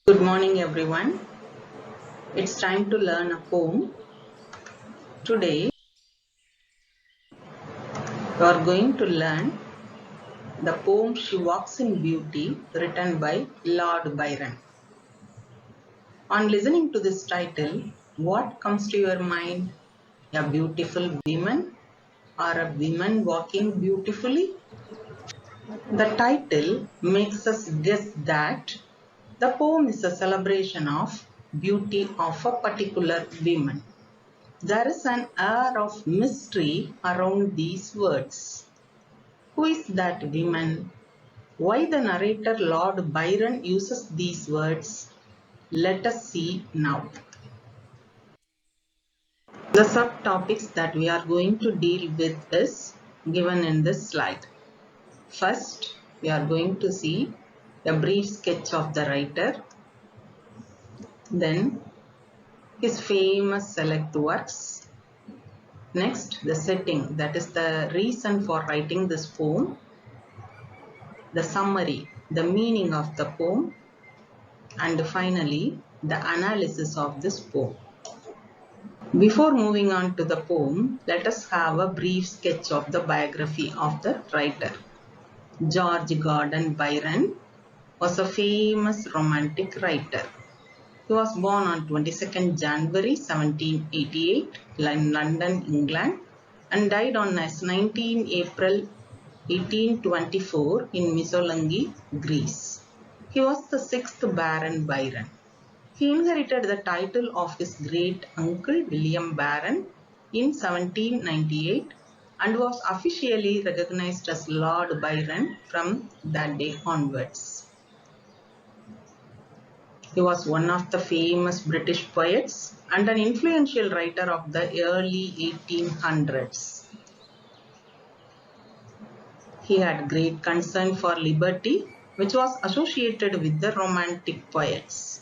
Good morning, everyone. It's time to learn a poem. Today, we are going to learn the poem She Walks in Beauty, written by Lord Byron. On listening to this title, what comes to your mind? A beautiful woman or a woman walking beautifully? The title makes us guess that the poem is a celebration of beauty of a particular woman. There is an air of mystery around these words. Who is that woman? Why the narrator Lord Byron uses these words? Let us see now. The subtopics that we are going to deal with is given in this slide. First, we are going to see a brief sketch of the writer, then his famous select works. Next, the setting, that is the reason for writing this poem, the summary, the meaning of the poem, and finally, the analysis of this poem. Before moving on to the poem, let us have a brief sketch of the biography of the writer. George Gordon Byron was a famous romantic writer. He was born on 22nd January 1788 in London, England, and died on 19 April 1824 in Missolonghi, Greece. He was the sixth Baron Byron. He inherited the title of his great uncle William Baron in 1798 and was officially recognized as Lord Byron from that day onwards. He was one of the famous British poets and an influential writer of the early 1800s. He had great concern for liberty, which was associated with the Romantic poets.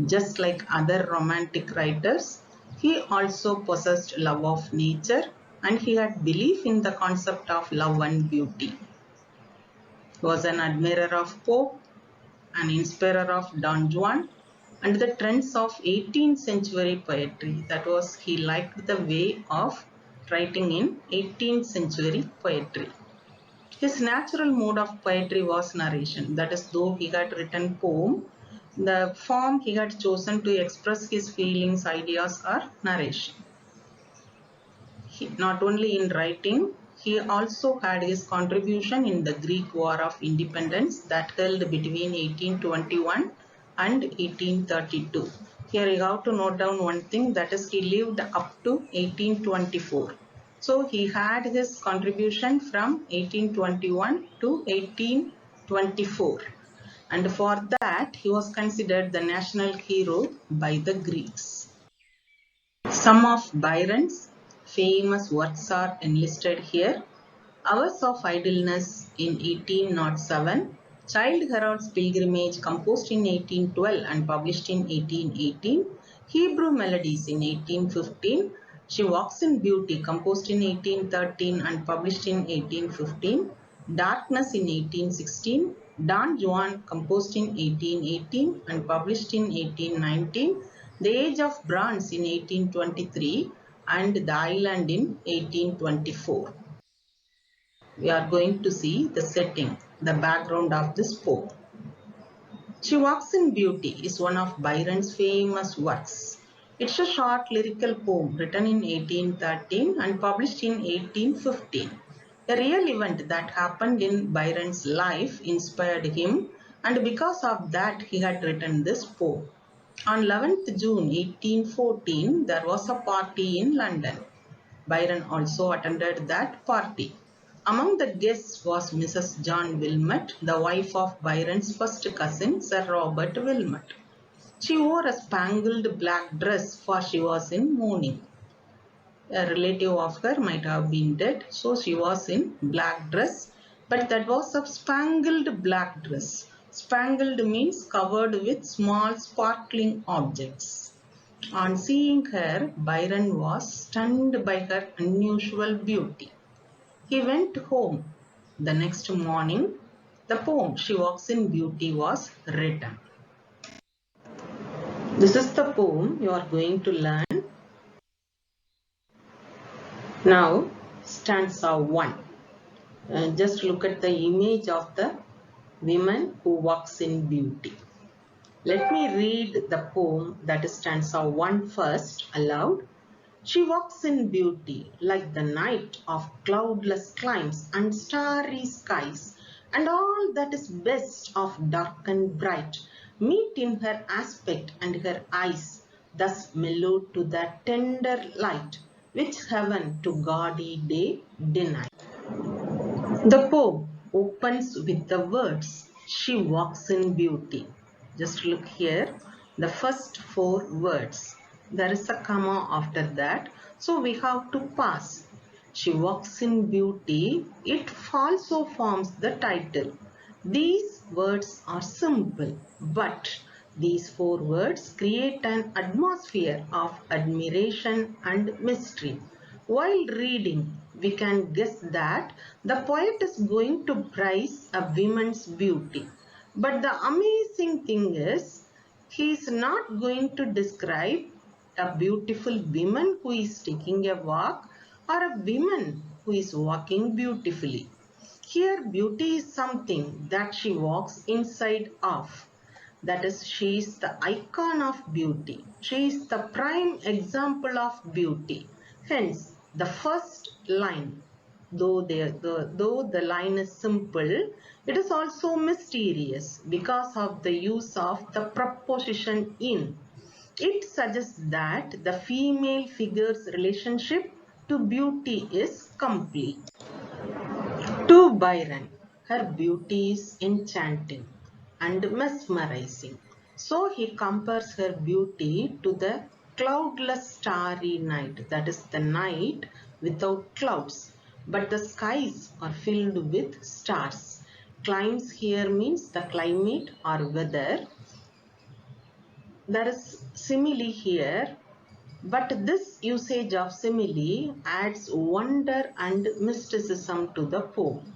Just like other Romantic writers, he also possessed love of nature and he had belief in the concept of love and beauty. He was an admirer of Pope, an inspirer of Don Juan, and the trends of 18th century poetry. That was, he liked the way of writing in 18th century poetry. His natural mode of poetry was narration. That is, though he had written poem, the form he had chosen to express his feelings, ideas are narration. Not only in writing, he also had his contribution in the Greek War of Independence that held between 1821 and 1832. Here you have to note down one thing, that is he lived up to 1824. So he had his contribution from 1821 to 1824. And for that he was considered the national hero by the Greeks. Some of Byron's famous works are enlisted here. Hours of Idleness in 1807, Childe Harold's Pilgrimage composed in 1812 and published in 1818, Hebrew Melodies in 1815, She Walks in Beauty composed in 1813 and published in 1815, Darkness in 1816, Don Juan composed in 1818 and published in 1819, The Age of Bronze in 1823 and The Island in 1824. We are going to see the setting, the background of this poem. She Walks in Beauty is one of Byron's famous works. It's a short lyrical poem written in 1813 and published in 1815. A real event that happened in Byron's life inspired him, and because of that he had written this poem. On 11th June 1814, there was a party in London. Byron also attended that party. Among the guests was Mrs. John Wilmot, the wife of Byron's first cousin, Sir Robert Wilmot. She wore a spangled black dress, for she was in mourning. A relative of her might have been dead, so she was in black dress, but that was a spangled black dress. Spangled means covered with small sparkling objects. On seeing her, Byron was stunned by her unusual beauty. He went home. The next morning, the poem She Walks in Beauty was written. This is the poem you are going to learn. Now, stanza 1. Just look at the image of the woman who walks in beauty. Let me read the poem, that is stanza 1 first aloud. She walks in beauty like the night of cloudless climes and starry skies, and all that is best of dark and bright meet in her aspect and her eyes, thus mellowed to that tender light which heaven to gaudy day denied. The poem opens with the words, she walks in beauty. Just look here, the first 4 words. There is a comma after that, so we have to pass. She walks in beauty, it also forms the title. These words are simple, but these 4 words create an atmosphere of admiration and mystery. While reading, we can guess that the poet is going to praise a woman's beauty. But the amazing thing is, he is not going to describe a beautiful woman who is taking a walk or a woman who is walking beautifully. Here, beauty is something that she walks inside of. That is, she is the icon of beauty. She is the prime example of beauty. Hence, the first line, though the line is simple, it is also mysterious because of the use of the preposition in. It suggests that the female figure's relationship to beauty is complete. To Byron, her beauty is enchanting and mesmerizing. So he compares her beauty to the cloudless starry night, that is the night without clouds, but the skies are filled with stars. Climes here means the climate or weather. There is simile here, but this usage of simile adds wonder and mysticism to the poem.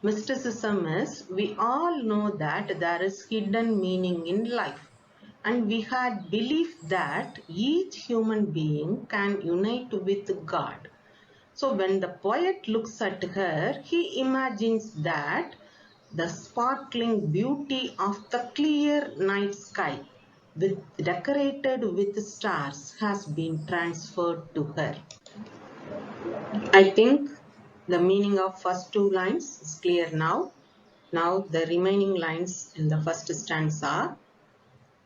Mysticism is, we all know that there is hidden meaning in life, and we had belief that each human being can unite with God. So when the poet looks at her, he imagines that the sparkling beauty of the clear night sky decorated with stars has been transferred to her. I think the meaning of first 2 lines is clear now. Now the remaining lines in the first stanza.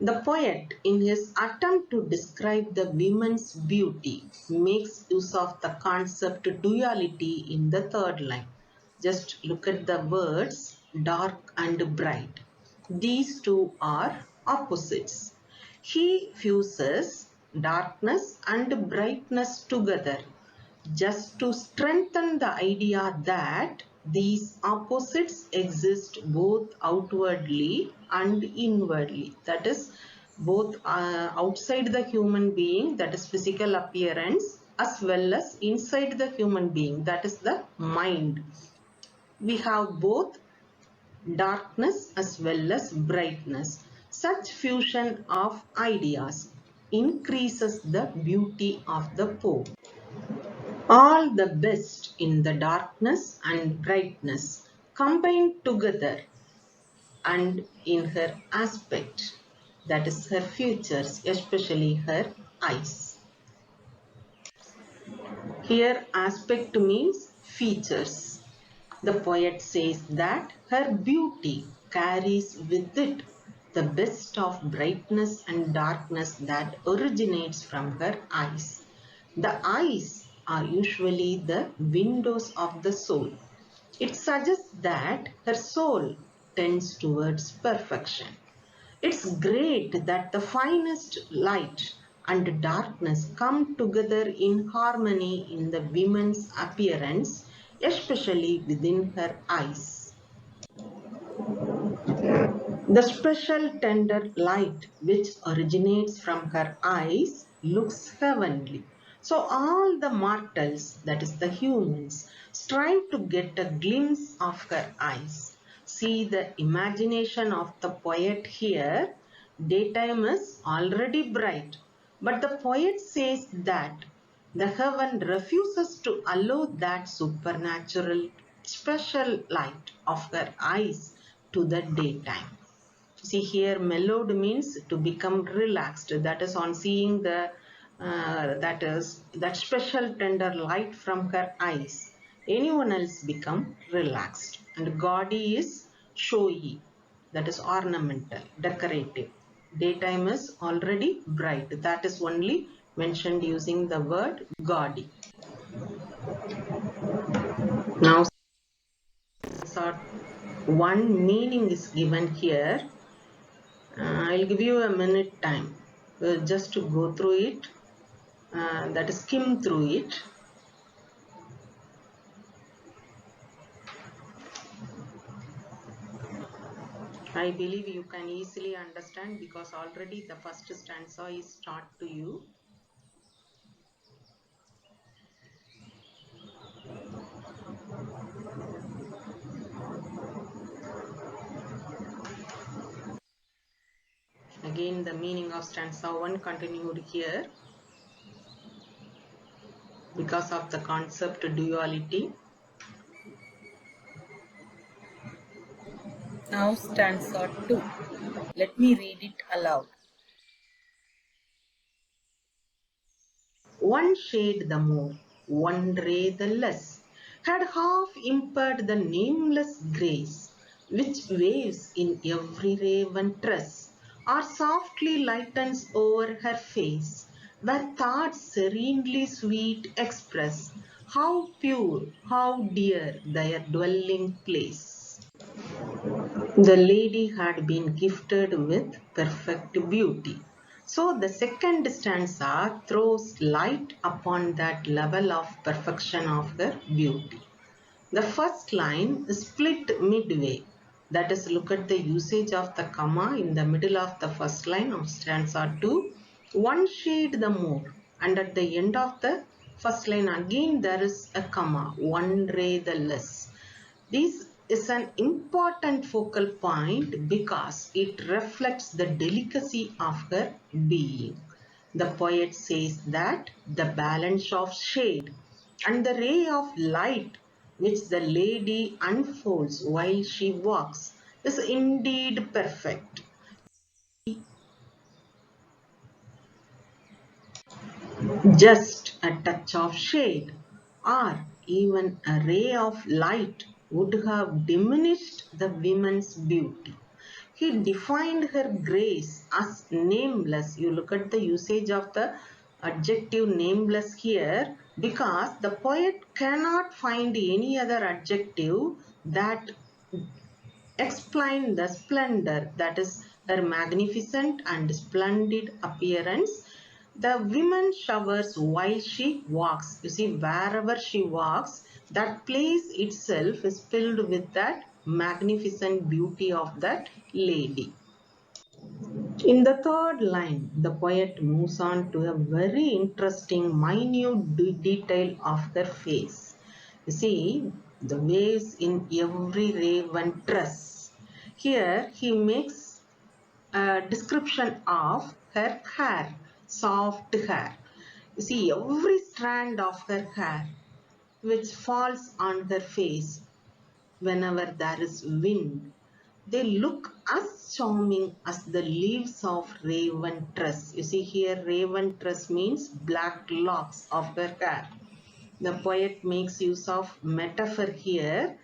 The poet, in his attempt to describe the woman's beauty, makes use of the concept duality in the 3rd line. Just look at the words dark and bright. These two are opposites. He fuses darkness and brightness together just to strengthen the idea that these opposites exist both outwardly and inwardly. That is, both outside the human being, that is physical appearance, as well as inside the human being, that is the mind. We have both darkness as well as brightness. Such fusion of ideas increases the beauty of the poem. All the best in the darkness and brightness combined together and in her aspect, that is her features, especially her eyes. Here aspect means features. The poet says that her beauty carries with it the best of brightness and darkness that originates from her eyes. The eyes are usually the windows of the soul. It suggests that her soul tends towards perfection. It's great that the finest light and darkness come together in harmony in the woman's appearance, especially within her eyes. The special tender light which originates from her eyes looks heavenly. So all the mortals, that is the humans, strive to get a glimpse of her eyes. See the imagination of the poet here. Daytime is already bright, but the poet says that the heaven refuses to allow that supernatural special light of her eyes to the daytime. See here, mellowed means to become relaxed. That is on seeing the that special tender light from her eyes. Anyone else become relaxed. And gaudy is showy. That is ornamental, decorative. Daytime is already bright. That is only mentioned using the word gaudy. Now, one meaning is given here. I'll give you a minute time just to go through it, that is skim through it. I believe you can easily understand because already the first stanza is taught to you. Again, the meaning of stanza 1 continued here because of the concept duality. Now stanza 2. Let me read it aloud. One shade the more, one ray the less, had half impaired the nameless grace, which waves in every raven tress, or softly lightens o'er her face, where thoughts serenely sweet express, how pure, how dear their dwelling place. The lady had been gifted with perfect beauty. So the second stanza throws light upon that level of perfection of her beauty. The first line is split midway. That is, look at the usage of the comma in the middle of the first line of stanza 2. One shade the more. And at the end of the first line again there is a comma. One ray the less. This is an important focal point because it reflects the delicacy of her being. The poet says that the balance of shade and the ray of light which the lady unfolds while she walks is indeed perfect. Just a touch of shade or even a ray of light would have diminished the woman's beauty. He defined her grace as nameless. You look at the usage of the adjective nameless here because the poet cannot find any other adjective that explain the splendor, that is her magnificent and splendid appearance. The woman showers while she walks. You see, wherever she walks, that place itself is filled with that magnificent beauty of that lady. In the third line, the poet moves on to a very interesting, minute detail of her face. You see, the waves in every raven tress. Here, he makes a description of her hair, soft hair. You see, every strand of her hair which falls on her face whenever there is wind, they look as charming as the leaves of raven tress. You see here, raven tress means black locks of her hair. The poet makes use of metaphor here.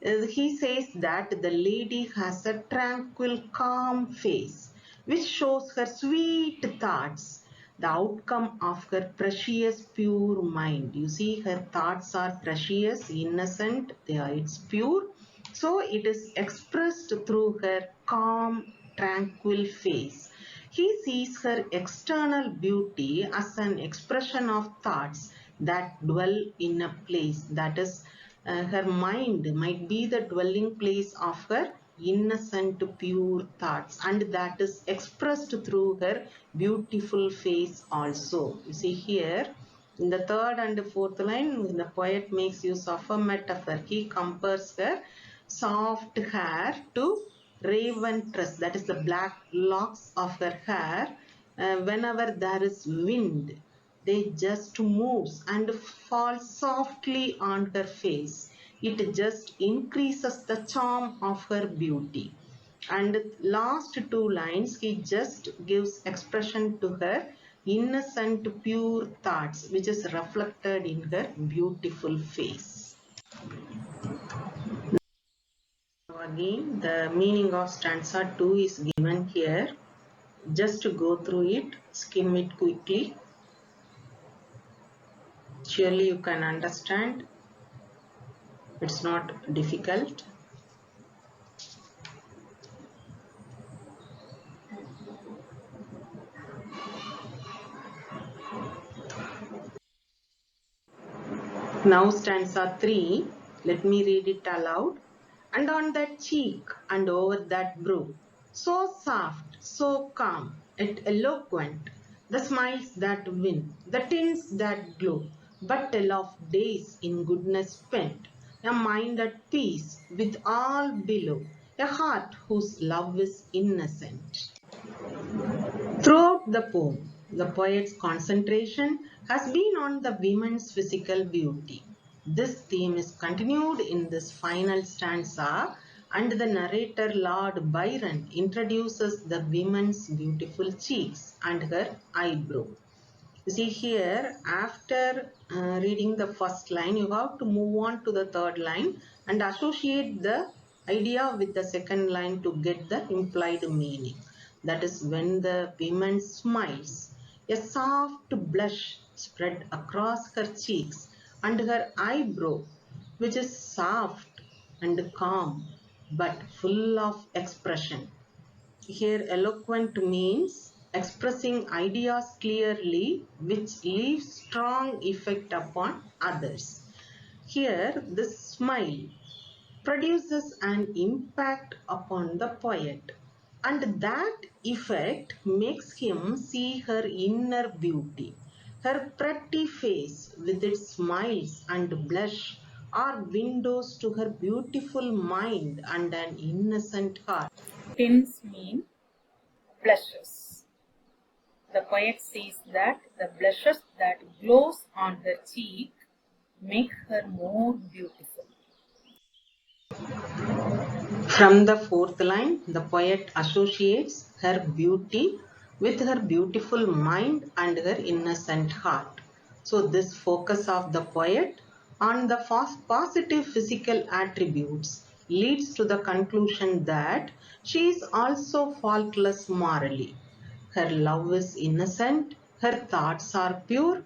He says that the lady has a tranquil, calm face, which shows her sweet thoughts, the outcome of her precious, pure mind. You see, her thoughts are precious, innocent, it's pure. So it is expressed through her calm, tranquil face. He sees her external beauty as an expression of thoughts that dwell in a place, that is, her mind might be the dwelling place of her innocent, pure thoughts, and that is expressed through her beautiful face also. You see here, in the third and fourth line, the poet makes use of a metaphor. He compares her soft hair to raven tress, that is the black locks of her hair, whenever there is wind, they just moves and fall softly on her face. It just increases the charm of her beauty. And last two lines, he just gives expression to her innocent, pure thoughts, which is reflected in her beautiful face. Again, the meaning of stanza 2 is given here. Just to go through it, skim it quickly. Surely you can understand. It's not difficult. Now stanza 3. Let me read it aloud. And on that cheek and over that brow, so soft, so calm, yet eloquent, the smiles that win, the tints that glow, but tell of days in goodness spent, a mind at peace with all below, a heart whose love is innocent. Throughout the poem, the poet's concentration has been on the woman's physical beauty. This theme is continued in this final stanza, and the narrator Lord Byron introduces the woman's beautiful cheeks and her eyebrow. You see here, after reading the first line, you have to move on to the third line and associate the idea with the second line to get the implied meaning. That is when the woman smiles, a soft blush spread across her cheeks and her eyebrow, which is soft and calm but full of expression. Here eloquent means expressing ideas clearly which leaves strong effect upon others. Here this smile produces an impact upon the poet, and that effect makes him see her inner beauty. Her pretty face with its smiles and blush are windows to her beautiful mind and an innocent heart. Tints mean blushes. The poet says that the blushes that glows on her cheek make her more beautiful. From the fourth line, the poet associates her beauty with her beautiful mind and her innocent heart. So this focus of the poet on the positive physical attributes leads to the conclusion that she is also faultless morally. Her love is innocent, her thoughts are pure,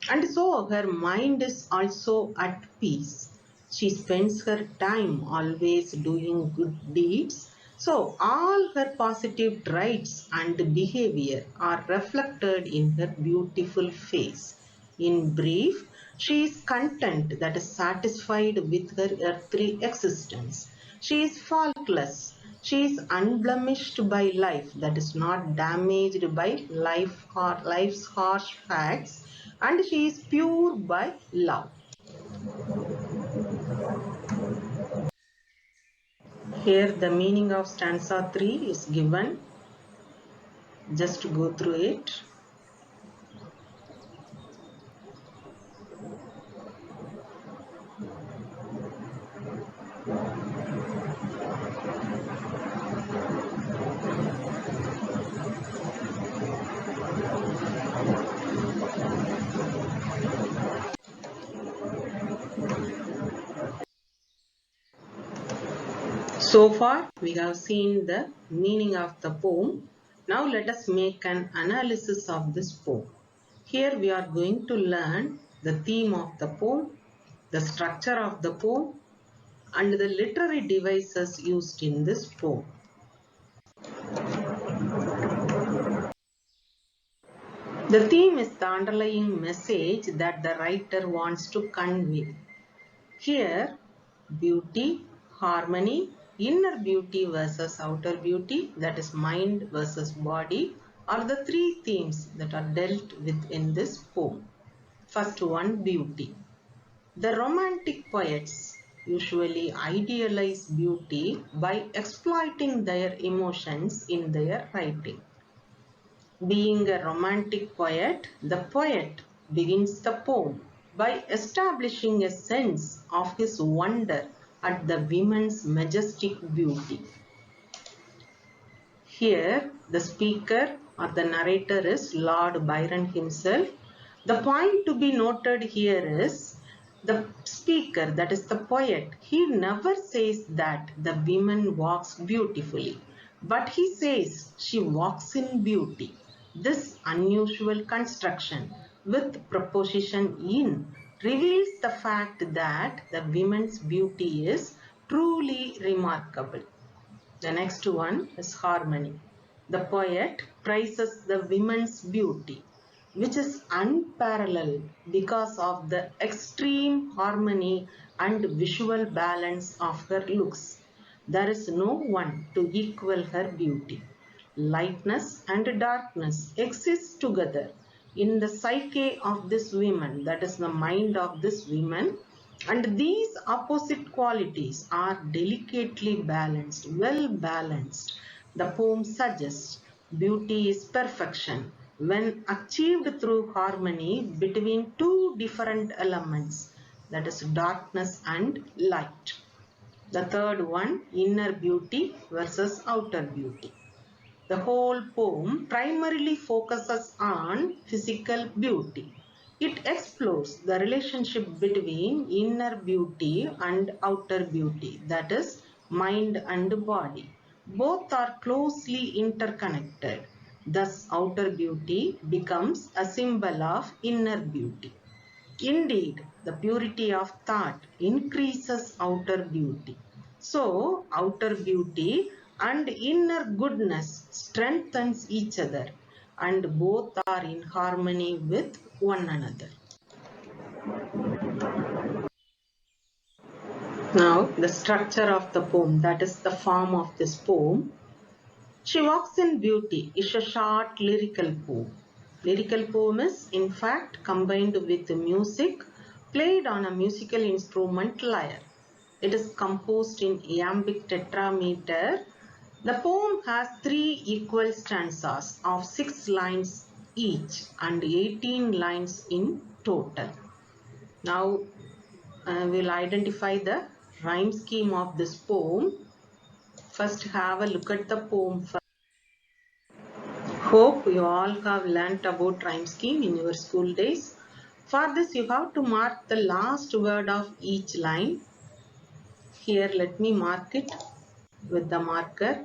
and so her mind is also at peace. She spends her time always doing good deeds. So all her positive traits and behavior are reflected in her beautiful face. In brief, she is content, that is satisfied with her earthly existence. She is faultless. She is unblemished by life, that is not damaged by life's harsh facts, and she is pure by love. Here the meaning of stanza 3 is given. Just to go through it. So far we have seen the meaning of the poem. Now let us make an analysis of this poem. Here we are going to learn the theme of the poem, the structure of the poem, and the literary devices used in this poem. The theme is the underlying message that the writer wants to convey. Here, beauty, harmony, inner beauty versus outer beauty, that is mind versus body, are the three themes that are dealt with in this poem. First one, beauty. The romantic poets usually idealize beauty by exploiting their emotions in their writing. Being a romantic poet, the poet begins the poem by establishing a sense of his wonder at the woman's majestic beauty. Here, the speaker or the narrator is Lord Byron himself. The point to be noted here is the speaker, that is the poet, he never says that the woman walks beautifully, but he says she walks in beauty. This unusual construction with preposition in reveals the fact that the woman's beauty is truly remarkable. The next one is harmony. The poet praises the woman's beauty, which is unparalleled because of the extreme harmony and visual balance of her looks. There is no one to equal her beauty. Lightness and darkness exist together in the psyche of this woman, that is the mind of this woman, and these opposite qualities are delicately balanced, well balanced. The poem suggests beauty is perfection when achieved through harmony between two different elements, that is darkness and light. The third one, inner beauty versus outer beauty. The whole poem primarily focuses on physical beauty. It explores the relationship between inner beauty and outer beauty, that is, mind and body. Both are closely interconnected. Thus, outer beauty becomes a symbol of inner beauty. Indeed, the purity of thought increases outer beauty. So, outer beauty and inner goodness strengthens each other, and both are in harmony with one another. Now, the structure of the poem, that is the form of this poem. She Walks in Beauty is a short lyrical poem. Lyrical poem is in fact combined with music played on a musical instrument lyre. It is composed in iambic tetrameter. The poem has 3 equal stanzas of 6 lines each and 18 lines in total. Now we'll identify the rhyme scheme of this poem. First have a look at the poem first. Hope you all have learnt about rhyme scheme in your school days. For this you have to mark the last word of each line. Here let me mark it with the marker.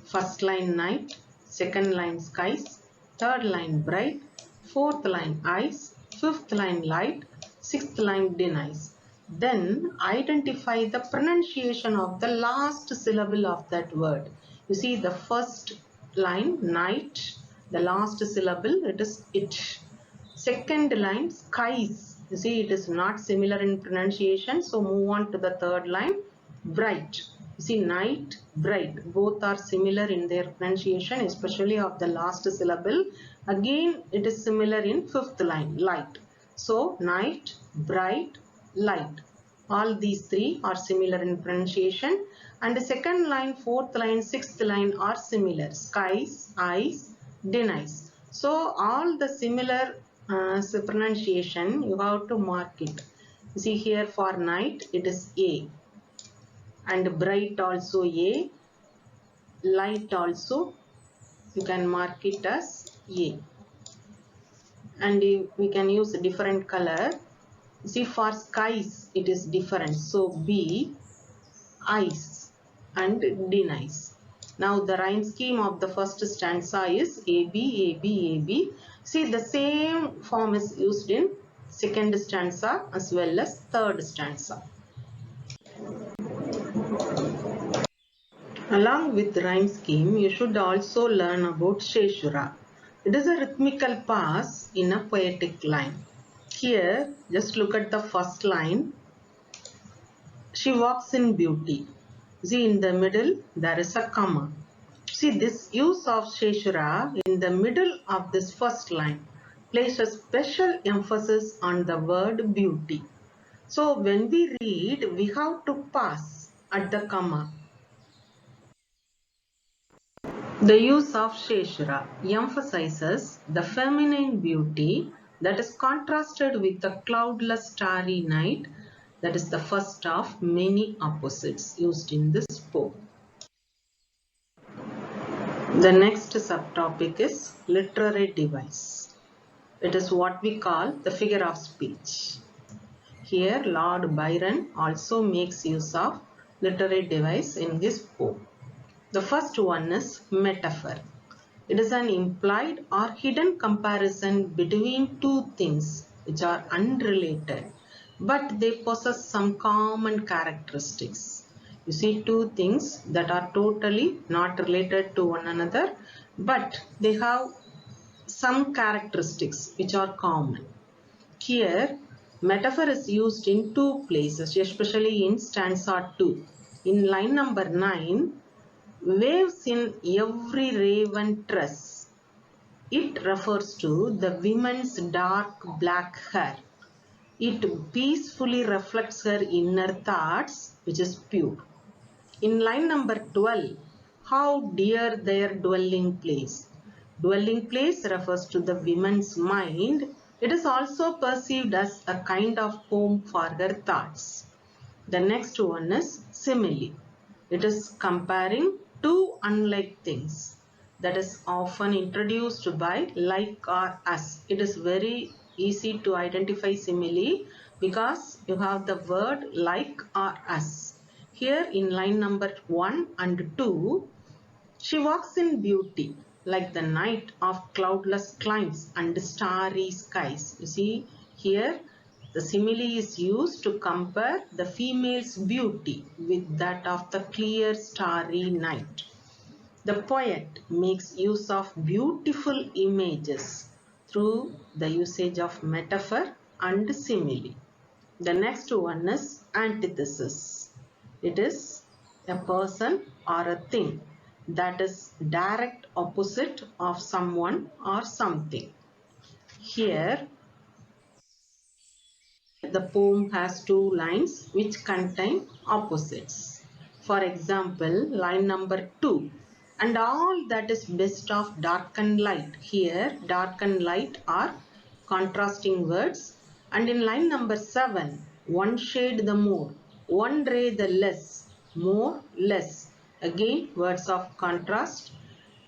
First line night, second line skies, third line bright, fourth line eyes, fifth line light, sixth line denies. Then identify the pronunciation of the last syllable of that word. You see the first line night, the last syllable it is it. Second line skies, you see it is not similar in pronunciation, so move on to the third line bright. You see night, bright, both are similar in their pronunciation, especially of the last syllable. Again it is similar in fifth line light. So night, bright, light, all these 3 are similar in pronunciation, and the second line, fourth line, sixth line are similar, skies, eyes, denies. So all the similar pronunciation you have to mark it. You see here for night it is A, and bright also A, light also you can mark it as A, and we can use a different color. See for skies it is different, so B, eyes and denies. Now the rhyme scheme of the first stanza is AB, AB, AB. See the same form is used in second stanza as well as third stanza. Along with rhyme scheme, you should also learn about Sheshura. It is a rhythmical pass in a poetic line. Here, just look at the first line. She walks in beauty. See, in the middle, there is a comma. See, this use of Sheshura in the middle of this first line places special emphasis on the word beauty. So when we read, we have to pause at the comma. The use of Sheshra emphasizes the feminine beauty that is contrasted with the cloudless starry night, that is the first of many opposites used in this poem. The next subtopic is literary device. It is what we call the figure of speech. Here Lord Byron also makes use of literary device in his poem. The first one is metaphor. It is an implied or hidden comparison between two things which are unrelated, but they possess some common characteristics. You see two things that are totally not related to one another, but they have some characteristics which are common. Here, metaphor is used in two places, especially in stanza 2. In line number 9, waves in every raven tress. It refers to the woman's dark black hair. It peacefully reflects her inner thoughts, which is pure. In line number 12, how dear their dwelling place. Dwelling place refers to the woman's mind. It is also perceived as a kind of home for her thoughts. The next one is simile. It is comparing two unlike things. That is often introduced by like or as. It is very easy to identify simile because you have the word like or as. Here in line number 1 and 2, she walks in beauty like the night of cloudless climes and starry skies. You see here the simile is used to compare the female's beauty with that of the clear starry night. The poet makes use of beautiful images through the usage of metaphor and simile. The next one is antithesis. It is a person or a thing that is direct opposite of someone or something. Here, the poem has two lines which contain opposites. For example, line number 2. And all that is best of dark and light. Here, dark and light are contrasting words. And in line number 7, one shade the more, one ray the less, more, less. Again, words of contrast.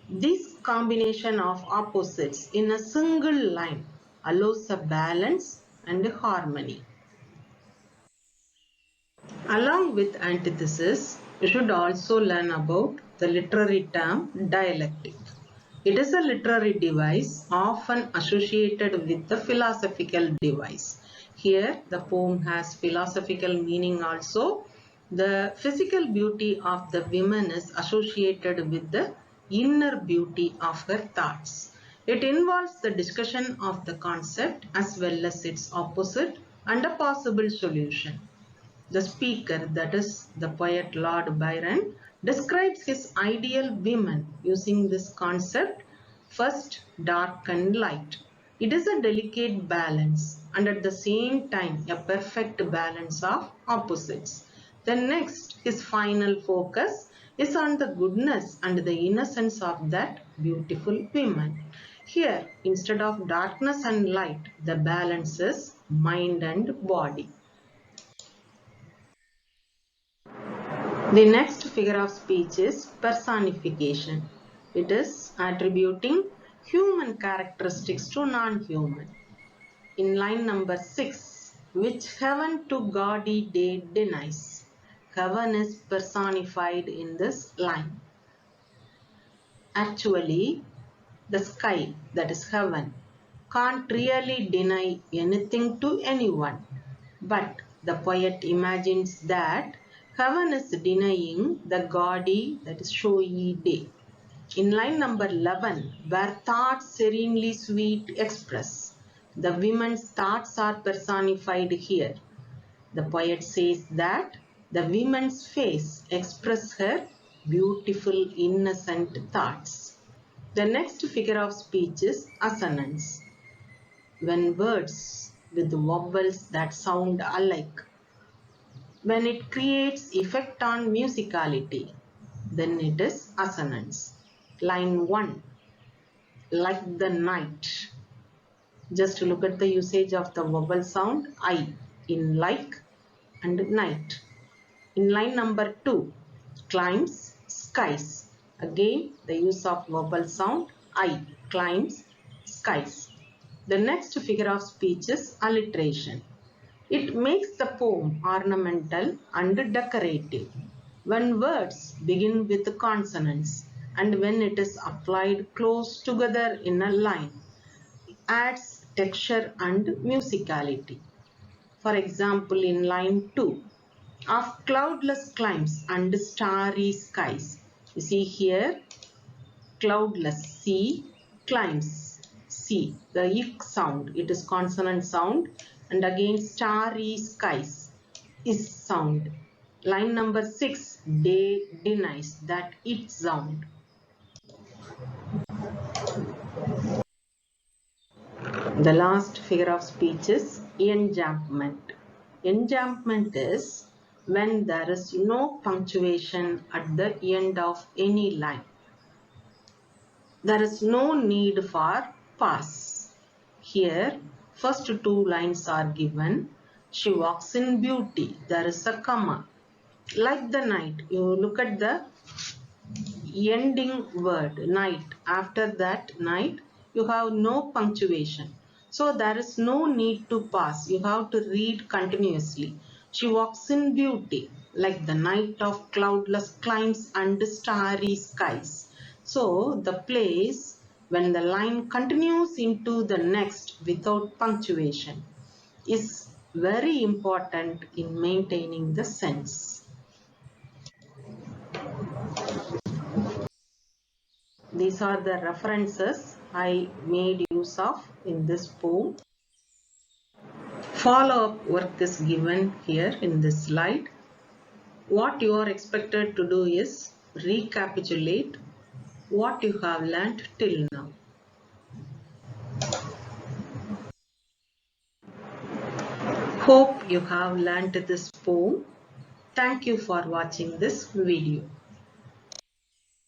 This combination of opposites in a single line allows a balance and a harmony. Along with antithesis, you should also learn about the literary term dialectic. It is a literary device often associated with the philosophical device. Here, the poem has philosophical meaning also. The physical beauty of the women is associated with the inner beauty of her thoughts. It involves the discussion of the concept as well as its opposite and a possible solution. The speaker, that is the poet Lord Byron, describes his ideal women using this concept: first, dark and light. It is a delicate balance and at the same time a perfect balance of opposites. The next, his final focus is on the goodness and the innocence of that beautiful woman. Here, instead of darkness and light, the balance is mind and body. The next figure of speech is personification. It is attributing human characteristics to non-human. In line number 6, which heaven to gaudy day denies. Heaven is personified in this line. Actually, the sky, that is heaven, can't really deny anything to anyone. But the poet imagines that heaven is denying the gaudy, that is showy day. In line number 11, where thoughts serenely sweet express, the women's thoughts are personified here. The poet says that the woman's face expresses her beautiful innocent thoughts. The next figure of speech is assonance. When words with vowels that sound alike When it creates effect on musicality, then it is assonance. Line 1, like the night. Just look at the usage of the vowel sound I in like and night. In line number 2, climbs, skies. Again, the use of vowel sound I, climbs, skies. The next figure of speech is alliteration. It makes the poem ornamental and decorative. When words begin with consonants and when it is applied close together in a line, adds texture and musicality. For example, in line 2, of cloudless climes and starry skies. You see here, cloudless, C, climbs, C, the ik sound, it is consonant sound, and again starry skies is sound. Line number 6, day denies, that it sound. The last figure of speech is enjambment. Enjambment is when there is no punctuation at the end of any line. There is no need for pause. Here, first two lines are given. She walks in beauty. There is a comma. Like the night, you look at the ending word, night. After that night, you have no punctuation. So there is no need to pause. You have to read continuously. She walks in beauty, like the night of cloudless climes and starry skies. So the place when the line continues into the next without punctuation is very important in maintaining the sense. These are the references I made use of in this poem. Follow-up work is given here in this slide. What you are expected to do is recapitulate what you have learnt till now. Hope you have learnt this poem. Thank you for watching this video.